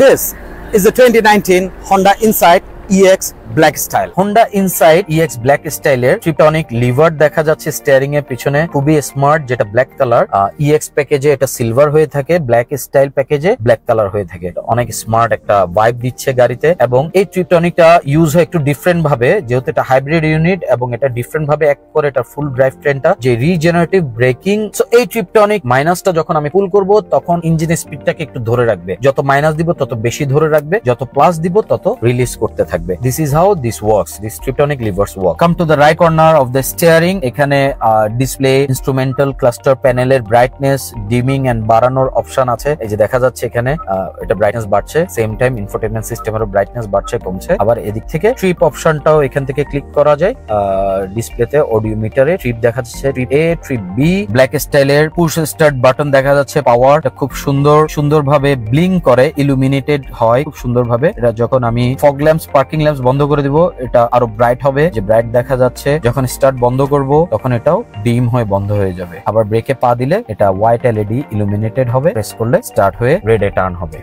This is the 2019 Honda Insight EX black style. Honda Insight EX black স্টাইলের Tiptronic liver দেখা যাচ্ছে steering এর পিছনে, খুবই স্মার্ট, যেটা ব্ল্যাক কালার। EX প্যাকেজে এটা সিলভার হয়ে থাকে, ব্ল্যাক স্টাইল প্যাকেজে ব্ল্যাক কালার হয়ে থাকে। অনেক স্মার্ট একটা ভাইব দিচ্ছে গাড়িতে। এবং এই ট্রিপটনিকটা ইউজ হয় একটু ডিফারেন্ট ভাবে, যেহেতু এটা হাইব্রিড ইউনিট এবং এটা ডিফারেন্ট ভাবে এক করে এটা ফুল ড্রাইভ ট্রেনটা যে রিজেনারেটিভ ব্রেকিং। সো এই ট্রিপটনিক মাইনাসটা যখন আমি পুল করব তখন ইঞ্জিনের স্পিডটাকে একটু ধরে রাখবে, যত মাইনাস দিব তত বেশি ধরে রাখবে, যত প্লাস দিব তত রিলিজ করতে থাকবে। This is how this works, this triptonic levers work. Come to the right corner of the steering. এখানে ডিসপ্লে, ইনস্ট্রুমেন্টাল, ক্লাস্টার প্যানেলের ব্রাইটনেস, ডিমিং এন্ড বাড়ানোর অপশন আছে। এই যে দেখা যাচ্ছে এখানে এটা ব্রাইটনেস বাড়ছে, সেম টাইম ইনফোটেইনমেন্ট সিস্টেমেরও ব্রাইটনেস বাড়ছে কমছে। আবার এদিক থেকে ট্রিপ অপশনটাও এখান থেকে ক্লিক করা যায়। ডিসপ্লেতে অডিও মিটারে ট্রিপ দেখা যাচ্ছে, ট্রিপ এ, ট্রিপ বি। ব্ল্যাক স্টাইলের পুশ স্টার্ট বাটন দেখা যাচ্ছে, পাওয়ার খুব সুন্দরভাবে ব্লিঙ্ক করে, ইলুমিনেটেড হয় খুব সুন্দরভাবে। এটা যখন আমি ফগ ল্যাম্পস, পার্কিং ল্যাম্পস বন্ধ করে দিব এটা আরো ব্রাইট হবে, যে ব্রাইট দেখা যাচ্ছে। যখন স্টার্ট বন্ধ করব তখন এটাও ডিম হয়ে বন্ধ হয়ে যাবে। আবার ব্রেকে পা দিলে এটা হোয়াইট এলইডি ইলুমিনেটেড হবে, প্রেস করলে স্টার্ট হয়ে রেডে টার্ন হবে।